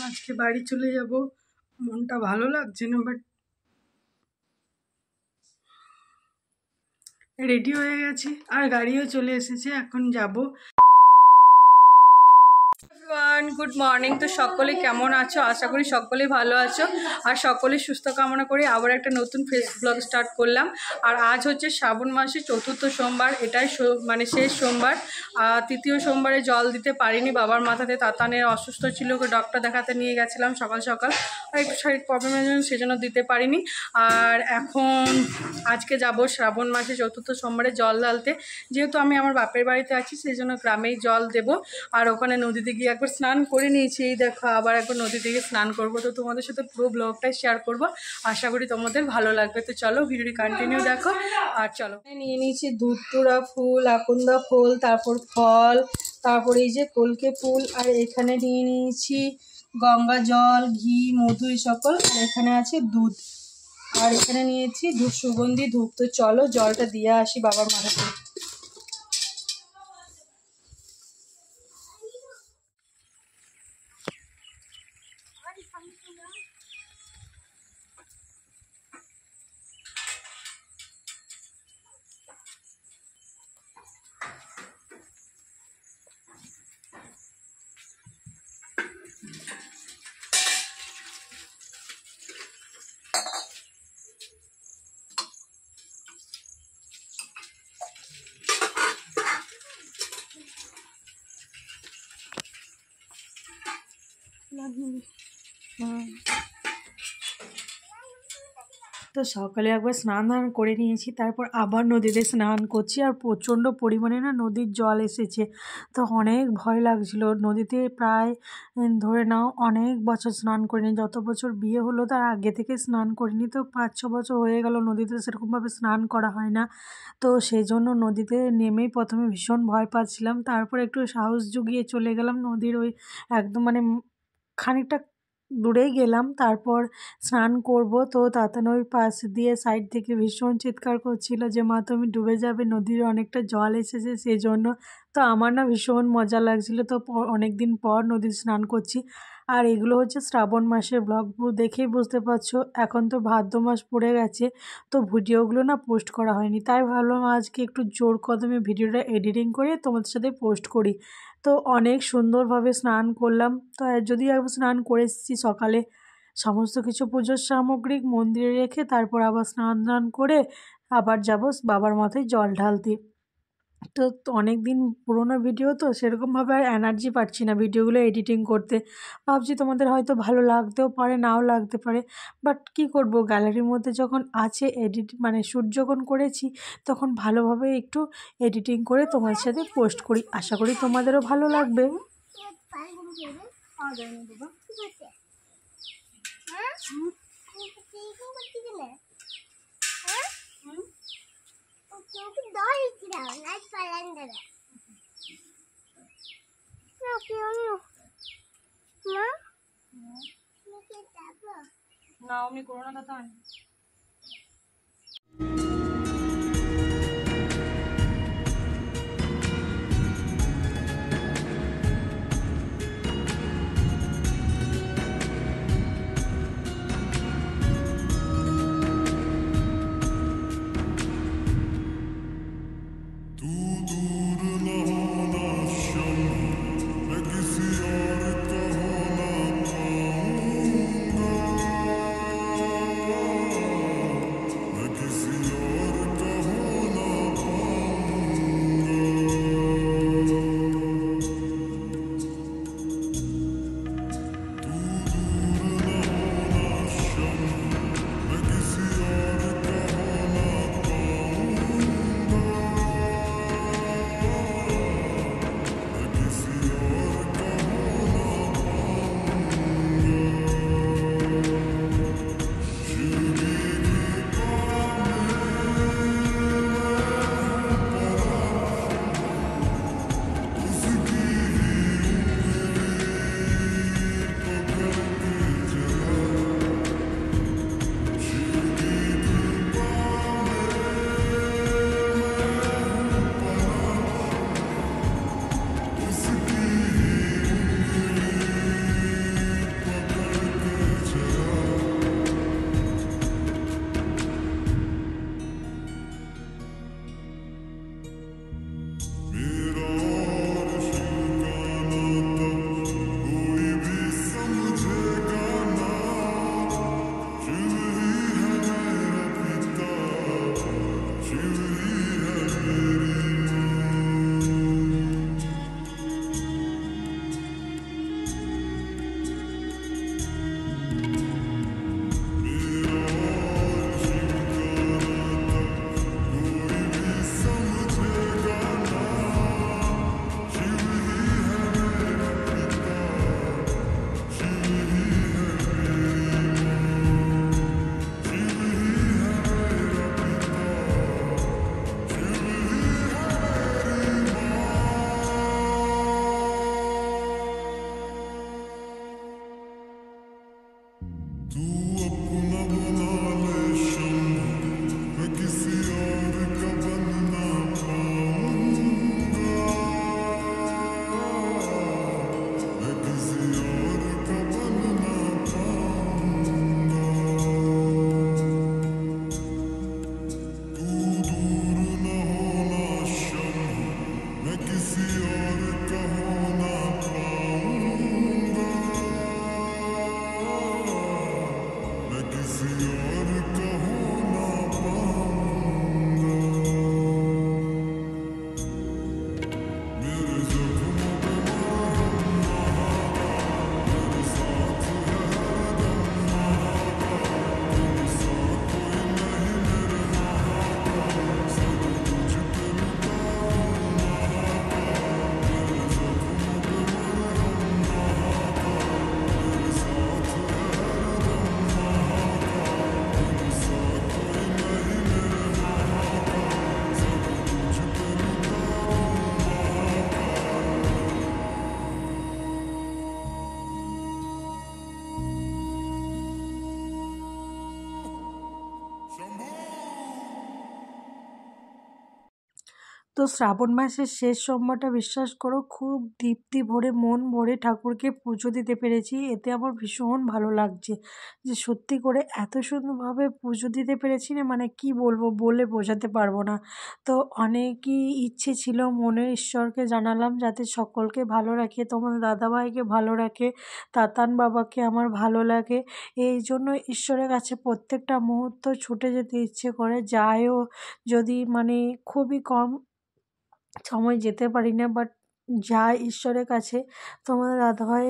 আজকে বাড়ি চলে যাব, মনটা ভালো লাগছে না, বাট রেডি হয়ে গেছি আর গাড়িও চলে এসেছে, এখন যাব। Good morning. তো সকলে কেমন আছো? আশা করি সকলেই ভালো আছো আর সকলেই সুস্থ কামনা করি। আবার একটা নতুন ফ্রেশ ব্লগ স্টার্ট করলাম। আর আজ হচ্ছে শ্রাবণ মাসের চতুর্থ সোমবার, এটাই মানে শেষ সোমবার। তৃতীয় সোমবারে জল দিতে পারিনি, বাবার মাথাতে তাতানের অসুস্থ ছিল, ডক্টর দেখাতে নিয়ে গেছিলাম সকাল সকাল, আর একটু শারীরিক প্রবলেমের জন্য সেজন্য দিতে পারিনি। আর এখন আজকে যাব শ্রাবণ মাসে চতুর্থ সোমবারে জল ঢালতে। যেহেতু আমি আমার বাপের বাড়িতে আছি সেই জন্য গ্রামেই জল দেব। আর ওখানে নদীতে গিয়ে একবার স্নান করে নিয়েছি, এই দেখো আবার একবার নদীতে গিয়ে স্নান করবো। তো তোমাদের সাথে পুরো ব্লগটাই শেয়ার করব, আশা করি তোমাদের ভালো লাগবে। তো চলো ভিডিওটি কন্টিনিউ দেখো। আর চলো, নিয়ে নিয়েছি ধুতুরা ফুল, আকন্দা ফুল, তারপর ফল, তারপর এই যে কলকে ফুল, আর এখানে নিয়ে নিয়েছি গঙ্গা জল, ঘি, মধু, এই সকল। আর এখানে আছে দুধ, আর এখানে নিয়েছি ধূপ, সুগন্ধি ধূপ। তো চলো জলটা দিয়ে আসি বাবার মাথাতে। তো সকালে একবার স্নান করে নিয়েছি, তারপর আবার নদীতে স্নান করছি। আর প্রচণ্ড পরিমাণে না নদীর জল এসেছে, তো অনেক ভয় লাগছিল। নদীতে প্রায় ধরে নাও অনেক বছর স্নান করিনি, যত বছর বিয়ে হলো তার আগে থেকে স্নান করিনি। তো 5-6 বছর হয়ে গেল নদীতে সেরকমভাবে স্নান করা হয় না। তো সেই জন্য নদীতে নেমেই প্রথমে ভীষণ ভয় পাচ্ছিলাম, তারপর একটু সাহস জুগিয়ে চলে গেলাম নদীর ওই একদম মানে খানিকটা দূরেই গেলাম, তারপর স্নান করব। তো তাতানোর পাশ দিয়ে সাইড থেকে ভীষণ চিৎকার করছিল যে মা তুমি ডুবে যাবে, নদীর অনেকটা জল এসেছে সেই জন্য। তো আমার না ভীষণ মজা লাগছিল। তো অনেক দিন পর নদীর স্নান করছি। আর এগুলো হচ্ছে শ্রাবণ মাসের ব্লগ, দেখেই বুঝতে পারছো এখন তো ভাদ্র মাস পড়ে গেছে, তো ভিডিওগুলো না পোস্ট করা হয়নি। তাই ভাবলাম আজকে একটু জোর কদমে ভিডিওটা এডিটিং করে তোমাদের সাথে পোস্ট করি। তো অনেক সুন্দরভাবে স্নান করলাম। তো যদি একবার স্নান করে এসেছি সকালে, সমস্ত কিছু পুজোর সামগ্রিক মন্দিরে রেখে তারপর আবার স্নান করে আবার যাব বাবার মাথায় জল ঢালতে। তো অনেক দিন পুরোনো ভিডিও, তো সেরকমভাবে আর এনার্জি পাচ্ছি না ভিডিওগুলো এডিটিং করতে। ভাবছি তোমাদের হয়তো ভালো লাগতেও পারে, নাও লাগতে পারে, বাট কি করব, গ্যালারির মধ্যে যখন আছে এডিট মানে শ্যুট যখন করেছি তখন ভালোভাবে একটু এডিটিং করে তোমাদের সাথে পোস্ট করি। আশা করি তোমাদেরও ভালো লাগবে। না অমনি করো না দাদা। শ্রাবণ মাসের শেষ সোমবারটা বিশ্বাস করো খুব দীপ্তি ভরে মন ভরে ঠাকুরকে পুজো দিতে পেরেছি, এতে আমার ভীষণ ভালো লাগছে যে সত্যি করে এত সুন্দরভাবে পুজো দিতে পেরেছি না, মানে কি বলবো, বলে বোঝাতে পারবো না। তো অনেকই ইচ্ছে ছিল, মনের ঈশ্বরকে জানালাম যাতে সকলকে ভালো রাখে, তোমার দাদাভাইকে ভালো রাখে, তাতান বাবাকে আমার ভালো লাগে। এই জন্য ঈশ্বরের কাছে প্রত্যেকটা মুহূর্ত ছুটে যেতে ইচ্ছে করে, যাইও যদি মানে খুবই কম সময় যেতে পারি না, বাট যাই ঈশ্বরের কাছে। তোমাদের দাদাভাই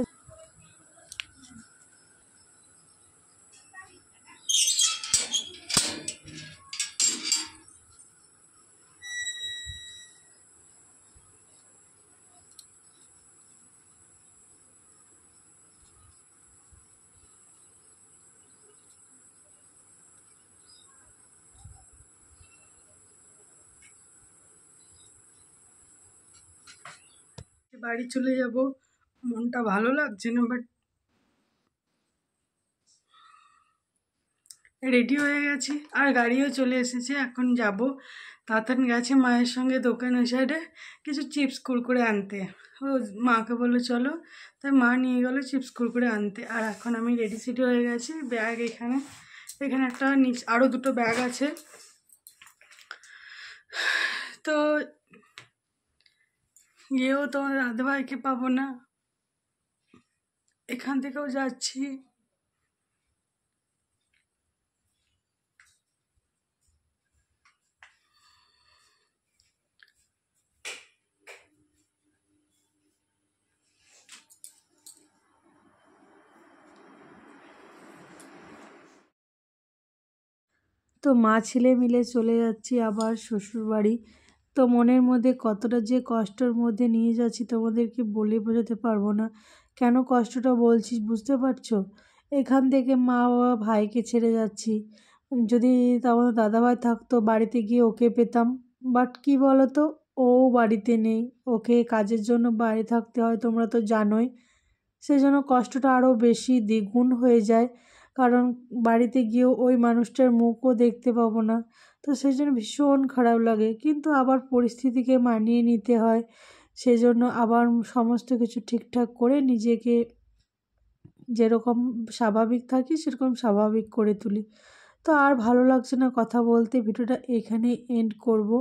বাড়ি চলে যাব, মনটা ভালো লাগছে না, বাট রেডি হয়ে গেছি আর গাড়িও চলে এসেছে, এখন যাব। তাতান গেছে মায়ের সঙ্গে দোকান ওই সাইডে কিছু চিপস কুরকুরে আনতে, ও মাকে বললো চলো, তাই মা নিয়ে গেলো চিপস কুরকুরে আনতে। আর এখন আমি রেডি সেডি হয়ে গেছি, ব্যাগ এখানে, এখানে একটা আরও দুটো ব্যাগ আছে। তো গিয়েও তোমার দাদাভাইকে পাবো না, এখান থেকেও যাচ্ছি। তো মা ছেলে মিলে চলে যাচ্ছি আবার শ্বশুরবাড়ি। তো মনের মধ্যে কতটা যে কষ্টের মধ্যে নিয়ে যাচ্ছি তোমাদেরকে বলে বোঝাতে পারবো না। কেন কষ্টটা বলছি বুঝতে পারছো? এখান থেকে মা বাবা ভাইকে ছেড়ে যাচ্ছি, যদি আমাদের দাদাভাই থাকতো বাড়িতে গিয়ে ওকে পেতাম, বাট কি বলো তো, ও বাড়িতে নেই, ওকে কাজের জন্য বাইরে থাকতে হয়, তোমরা তো জানোই। সেজন্য কষ্টটা আরও বেশি দ্বিগুণ হয়ে যায়, কারণ বাড়িতে গিয়েও ওই মানুষটার মুখও দেখতে পাবো না। তো সেই জন্য ভীষণ খারাপ লাগে, কিন্তু আবার পরিস্থিতিকে মানিয়ে নিতে হয়। সেজন্য আবার সমস্ত কিছু ঠিকঠাক করে নিজেকে যেরকম স্বাভাবিক থাকি সেরকম স্বাভাবিক করে তুলি। তো আর ভালো লাগছে না কথা বলতে, ভিডিওটা এখানেই এন্ড করব।